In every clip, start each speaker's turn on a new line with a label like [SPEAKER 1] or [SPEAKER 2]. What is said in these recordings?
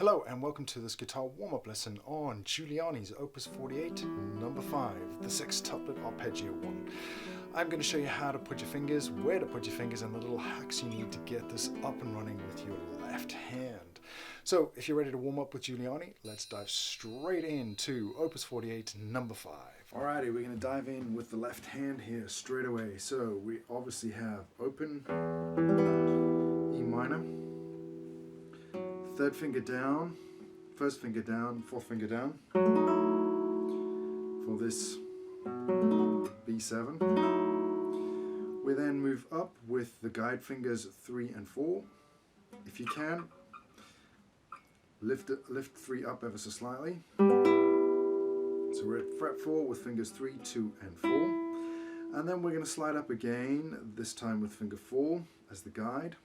[SPEAKER 1] Hello and welcome to this guitar warm-up lesson on Giuliani's Opus 48, number 5, the sextuplet arpeggio one. I'm going to show you how to put your fingers, where to put your fingers, and the little hacks you need to get this up and running with your left hand. So if you're ready to warm up with Giuliani, let's dive straight into Opus 48, number 5. Alrighty, we're going to dive in with the left hand here straight away. So we obviously have open, E minor, third finger down, first finger down, fourth finger down for this B7. We then move up with the guide fingers 3 and 4. If you can, lift 3 up ever so slightly. So we're at fret 4 with fingers 3, 2 and 4. And then we're going to slide up again, this time with finger 4 as the guide,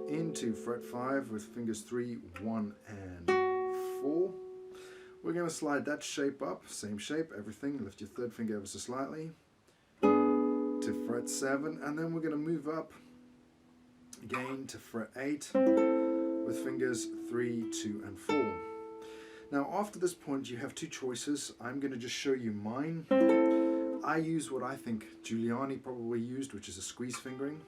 [SPEAKER 1] into fret 5 with fingers 3, 1 and 4. We're going to slide that shape up, same shape, everything, lift your third finger ever so slightly to fret 7, and then we're going to move up again to fret 8 with fingers 3, 2 and 4. Now after this point you have two choices. I'm going to just show you mine. I use what I think Giuliani probably used, which is a squeeze fingering.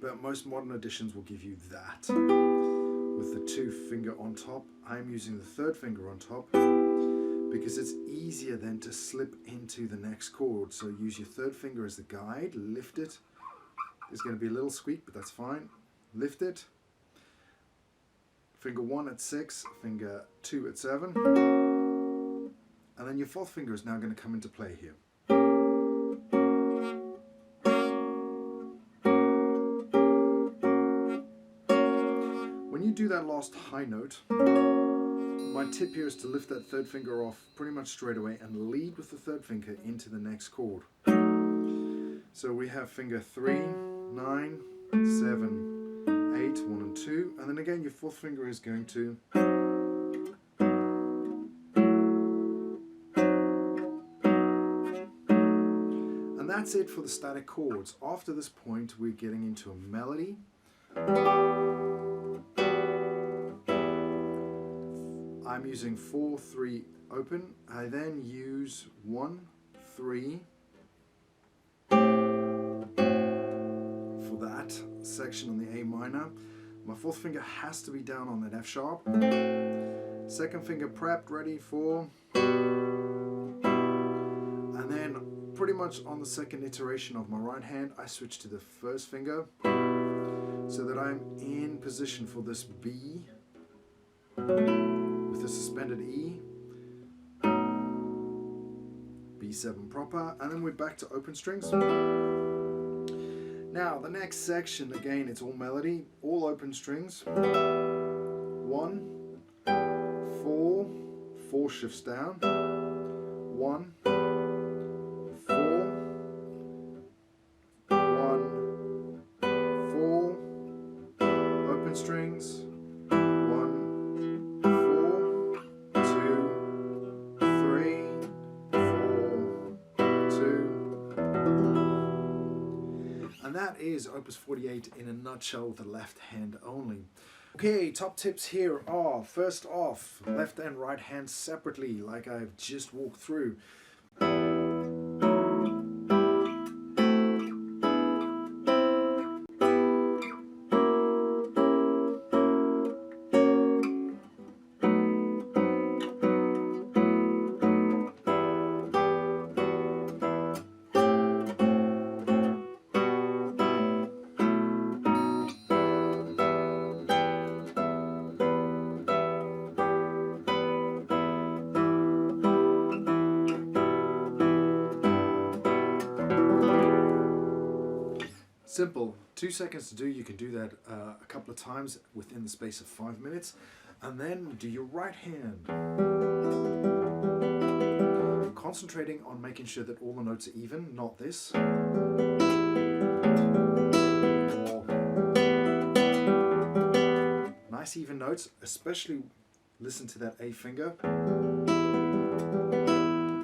[SPEAKER 1] But most modern editions will give you that with the 2 finger on top. I'm using the third finger on top because it's easier then to slip into the next chord. So use your third finger as the guide, lift it. There's going to be a little squeak, but that's fine. Lift it. Finger 1 at 6, finger 2 at 7. And then your fourth finger is now going to come into play here. When you do that last high note, my tip here is to lift that third finger off pretty much straight away and lead with the third finger into the next chord. So we have finger 3, 9, 7, 8, 1 and 2, and then again your fourth finger is going to and that's it for the static chords. After this point we're getting into a melody. I'm using 4, 3 open. I then use 1, 3 for that section on the A minor. My fourth finger has to be down on that F sharp. Second finger prepped, ready for, and then pretty much on the second iteration of my right hand I switch to the first finger so that I'm in position for this B with the suspended E, B7 proper, and then we're back to open strings. Now the next section, again it's all melody, all open strings. 1, 4, 4 shifts down, 1, 4, 1, 4, open strings, 1, 4, 2, 3, 4, 2. And that is Opus 48 in a nutshell with the left hand only. Okay, top tips here are, first off, left and right hand separately like I've just walked through. Simple, 2 seconds to do. You can do that a couple of times within the space of 5 minutes. And then do your right hand. Concentrating on making sure that all the notes are even, not this. Or nice even notes, especially listen to that A finger.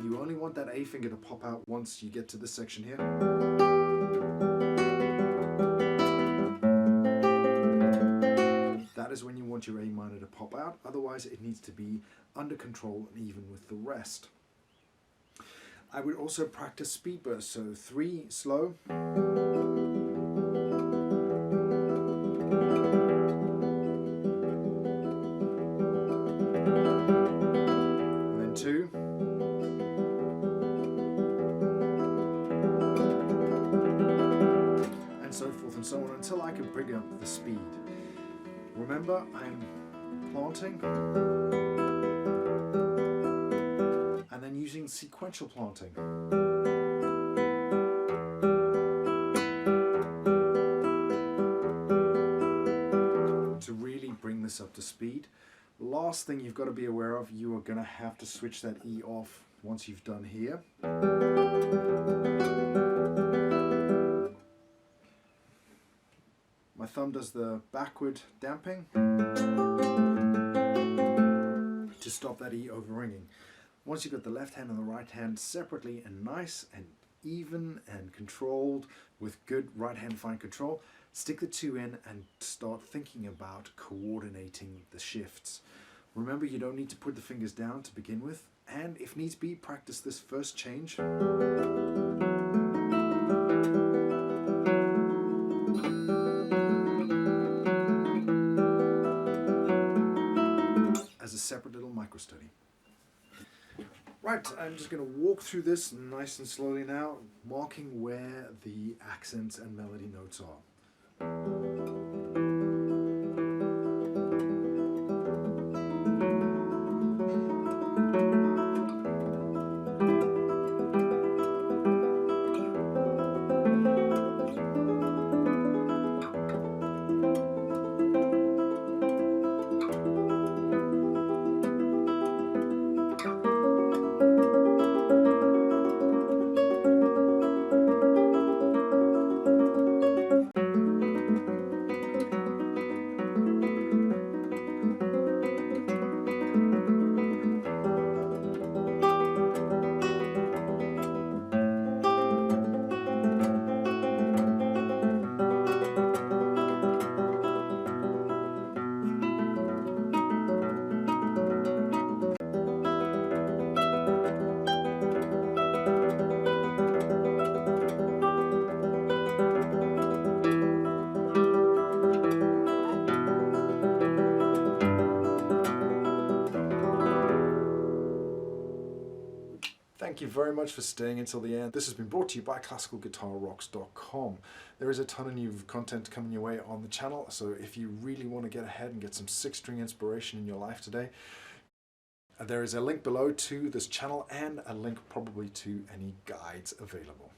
[SPEAKER 1] You only want that A finger to pop out once you get to this section here. want your A minor to pop out, otherwise it needs to be under control and even with the rest. I would also practice speed bursts, so 3 slow, and then 2, and so forth and so on until I can bring up the speed. Remember, I'm planting and then using sequential planting. To really bring this up to speed. Last thing you've got to be aware of, you are going to have to switch that E off once you've done here. My thumb does the backward damping to stop that E overringing. Once you've got the left hand and the right hand separately and nice and even and controlled with good right hand fine control, stick the 2 in and start thinking about coordinating the shifts. Remember, you don't need to put the fingers down to begin with, and if needs be, practice this first change. As a separate little micro study. Right, I'm just going to walk through this nice and slowly now, marking where the accents and melody notes are. Thank you very much for staying until the end. This has been brought to you by classicalguitarrocks.com. There is a ton of new content coming your way on the channel, so if you really want to get ahead and get some 6-string inspiration in your life today, there is a link below to this channel and a link probably to any guides available.